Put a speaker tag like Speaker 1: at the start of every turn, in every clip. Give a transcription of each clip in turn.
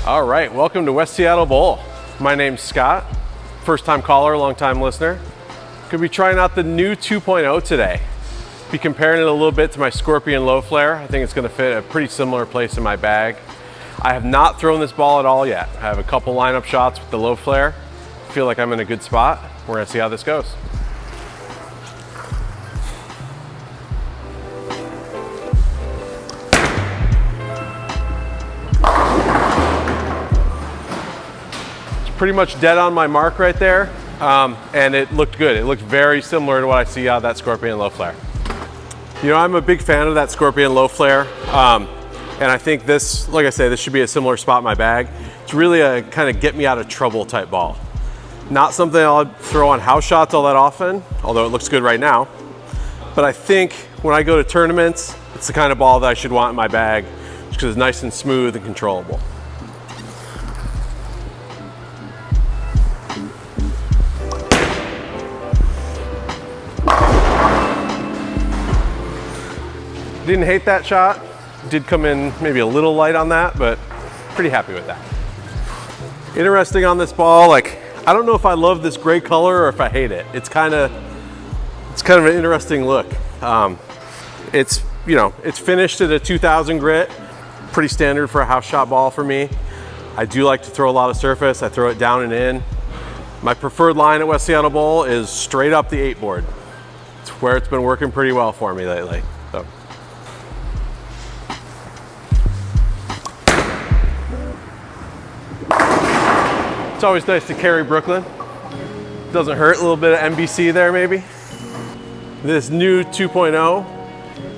Speaker 1: All right, welcome to West Seattle Bowl. My name's Scott, first time caller, long time listener. Gonna be trying out the new 2.0 today. Be comparing it a little bit to my Scorpion Low Flare. I think it's gonna fit a pretty similar place in my bag. I have not thrown this ball at all yet. I have a couple lineup shots with the Low Flare. Feel like I'm in a good spot. We're gonna see how this goes. Pretty much dead on my mark right there, and it looked good. It looked very similar to what I see out of that Scorpion Low Flare. You know, I'm a big fan of that Scorpion Low Flare, and I think this, like I say, this should be a similar spot in my bag. It's really a kind of get me out of trouble type ball. Not something I'll throw on house shots all that often, although it looks good right now. But I think when I go to tournaments, it's the kind of ball that I should want in my bag, just because it's nice and smooth and controllable. Didn't hate that shot. Did come in maybe a little light on that, but pretty happy with that. Interesting on this ball, like, I don't know if I love this gray color or if I hate it. It's kind of an interesting look. It's finished at a 2000 grit, pretty standard for a house shot ball for me. I do like to throw a lot of surface. I throw it down and in. My preferred line at West Seattle Bowl is straight up the 8 board. It's where it's been working pretty well for me lately. So. It's always nice to carry Brooklyn. Doesn't hurt, a little bit of NBC there maybe. This new 2.0,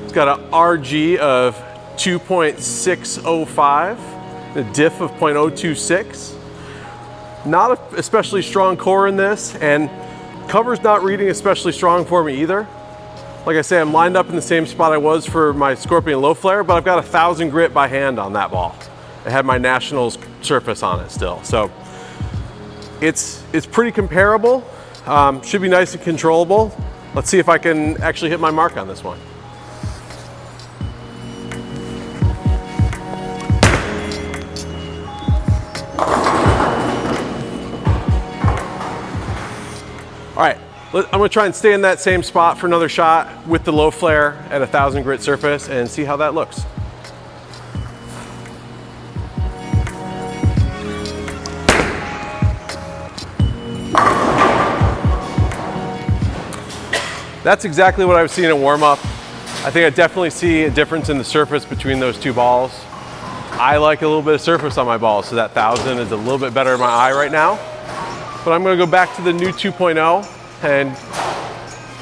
Speaker 1: it's got an RG of 2.605, a diff of 0.026. Not an especially strong core in this, and cover's not reading especially strong for me either. Like I say, I'm lined up in the same spot I was for my Scorpion Low Flare, but I've got 1000 grit by hand on that ball. It had my Nationals surface on it still. So it's pretty comparable. Should be nice and controllable. Let's see if I can actually hit my mark on this one. All right, I'm gonna try and stay in that same spot for another shot with the Low Flare at 1000 grit surface and see how that looks. That's exactly what I was seeing in warm-up. I think I definitely see a difference in the surface between those two balls. I like a little bit of surface on my ball, so that 1000 is a little bit better in my eye right now. But I'm gonna go back to the new 2.0 and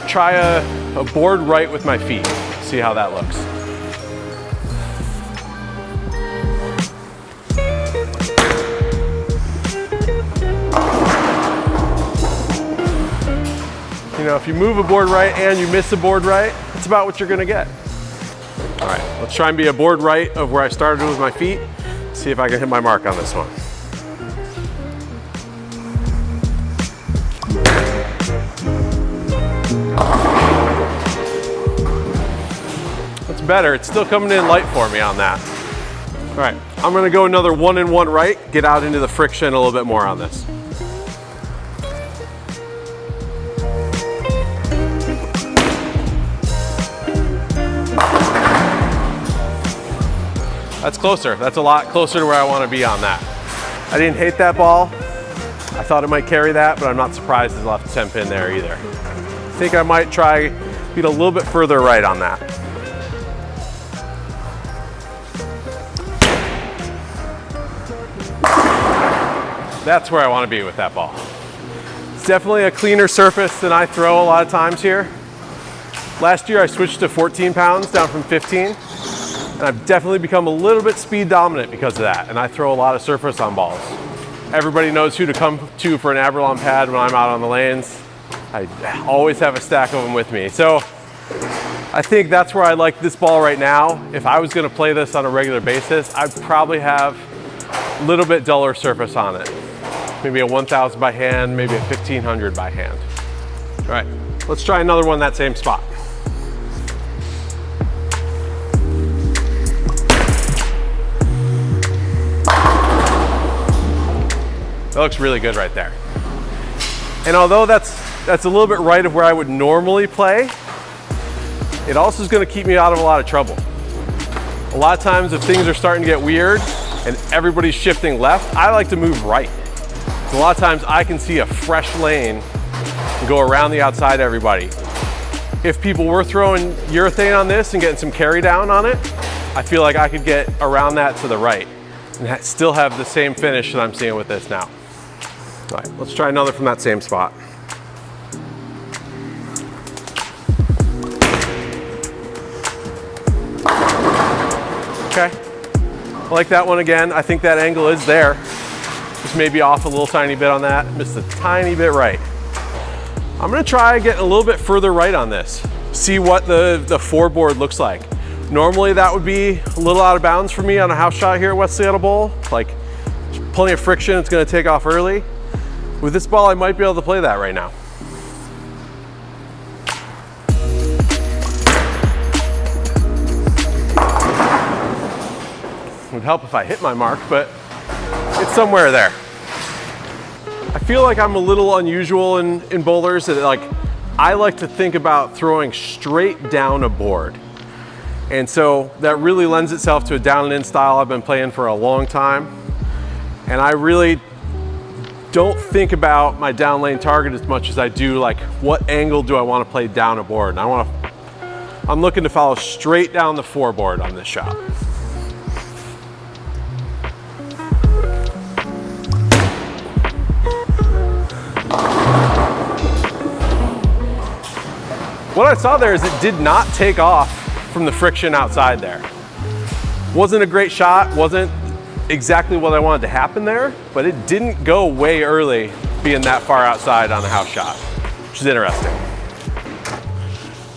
Speaker 1: try a board right with my feet, see how that looks. You know, if you move a board right and you miss a board right, it's about what you're gonna get. All right, let's try and be a board right of where I started with my feet. See if I can hit my mark on this one. That's better. It's still coming in light for me on that. All right, I'm gonna go another 1 and 1 right, get out into the friction a little bit more on this. That's closer. That's a lot closer to where I want to be on that. I didn't hate that ball. I thought it might carry that, but I'm not surprised it's left a 10 pin there either. I think I might try beat a little bit further right on that. That's where I want to be with that ball. It's definitely a cleaner surface than I throw a lot of times here. Last year I switched to 14 pounds down from 15. And I've definitely become a little bit speed dominant because of that, and I throw a lot of surface on balls. Everybody knows who to come to for an Abralon pad when I'm out on the lanes. I always have a stack of them with me. So I think that's where I like this ball right now. If I was gonna play this on a regular basis, I'd probably have a little bit duller surface on it. Maybe a 1000 by hand, maybe a 1500 by hand. All right, let's try another one in that same spot. That looks really good right there. And although that's a little bit right of where I would normally play, it also is going to keep me out of a lot of trouble. A lot of times if things are starting to get weird and everybody's shifting left, I like to move right. So a lot of times I can see a fresh lane and go around the outside of everybody. If people were throwing urethane on this and getting some carry down on it, I feel like I could get around that to the right and still have the same finish that I'm seeing with this now. All right, let's try another from that same spot. Okay, I like that one again. I think that angle is there. Just maybe off a little tiny bit on that, missed a tiny bit right. I'm gonna try getting a little bit further right on this, see what the four-board looks like. Normally that would be a little out of bounds for me on a house shot here at West Seattle Bowl. Like plenty of friction, it's gonna take off early. With this ball, I might be able to play that right now. It would help if I hit my mark, but it's somewhere there. I feel like I'm a little unusual in bowlers that like, I like to think about throwing straight down a board. And so that really lends itself to a down and in style I've been playing for a long time. And I really don't think about my down lane target as much as I do like, what angle do I want to play down a board? And I'm looking to follow straight down the four board on this shot. What I saw there is it did not take off from the friction outside there. Wasn't a great shot, wasn't exactly what I wanted to happen there, but it didn't go way early being that far outside on a house shot, which is interesting.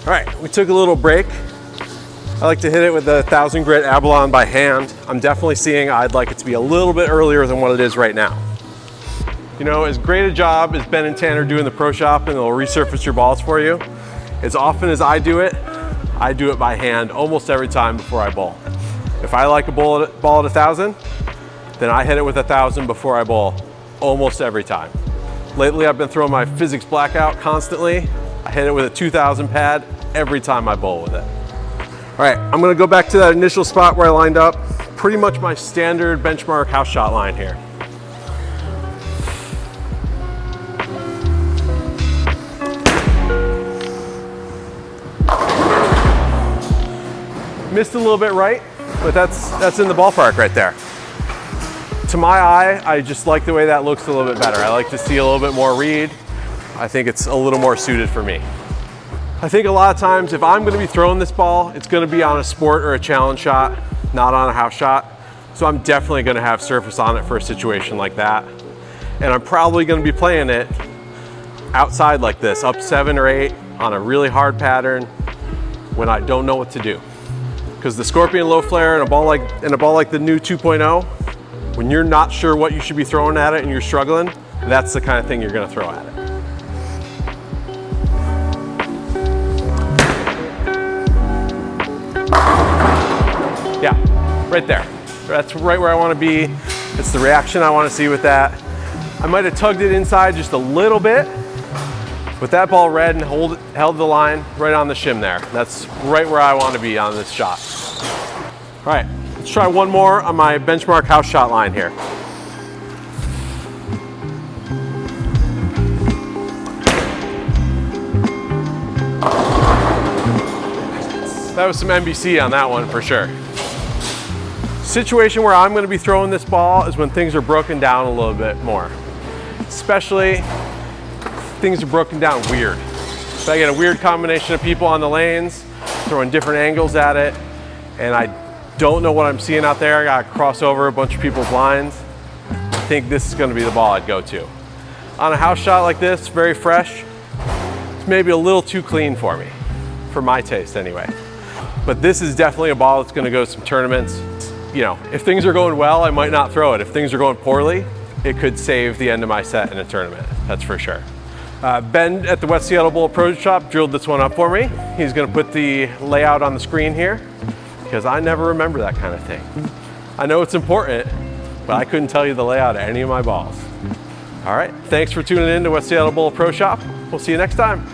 Speaker 1: All right, we took a little break. I like to hit it with the 1000 grit Abalon by hand. I'm definitely seeing I'd like it to be a little bit earlier than what it is right now. You know, as great a job as Ben and Tanner do in the pro shop and they'll resurface your balls for you, as often as I do it by hand almost every time before I bowl. If I like a ball at 1000, then I hit it with 1000 before I bowl almost every time. Lately, I've been throwing my physics blackout constantly. I hit it with a 2000 pad every time I bowl with it. All right, I'm gonna go back to that initial spot where I lined up. Pretty much my standard benchmark house shot line here. Missed a little bit right, but that's in the ballpark right there. To my eye, I just like the way that looks a little bit better. I like to see a little bit more read. I think it's a little more suited for me. I think a lot of times if I'm gonna be throwing this ball, it's gonna be on a sport or a challenge shot, not on a house shot. So I'm definitely gonna have surface on it for a situation like that. And I'm probably gonna be playing it outside like this, up 7 or 8 on a really hard pattern when I don't know what to do. Because the Scorpion low flare and a ball like the new 2.0, when you're not sure what you should be throwing at it and you're struggling, that's the kind of thing you're gonna throw at it. Yeah, right there. That's right where I wanna be. It's the reaction I wanna see with that. I might have tugged it inside just a little bit, but that ball read and held the line right on the shim there. That's right where I wanna be on this shot. All right, let's try one more on my benchmark house shot line here. That was some NBC on that one for sure. Situation where I'm gonna be throwing this ball is when things are broken down a little bit more. Especially things are broken down weird. So I get a weird combination of people on the lanes, throwing different angles at it, and I don't know what I'm seeing out there. I gotta cross over a bunch of people's lines. I think this is gonna be the ball I'd go to. On a house shot like this, very fresh, it's maybe a little too clean for me, for my taste anyway. But this is definitely a ball that's gonna go to some tournaments. You know, if things are going well, I might not throw it. If things are going poorly, it could save the end of my set in a tournament, that's for sure. Ben at the West Seattle Bowl Pro Shop drilled this one up for me. He's gonna put the layout on the screen here because I never remember that kind of thing. I know it's important, but I couldn't tell you the layout of any of my balls. All right, thanks for tuning in to West Seattle Bowl Pro Shop. We'll see you next time.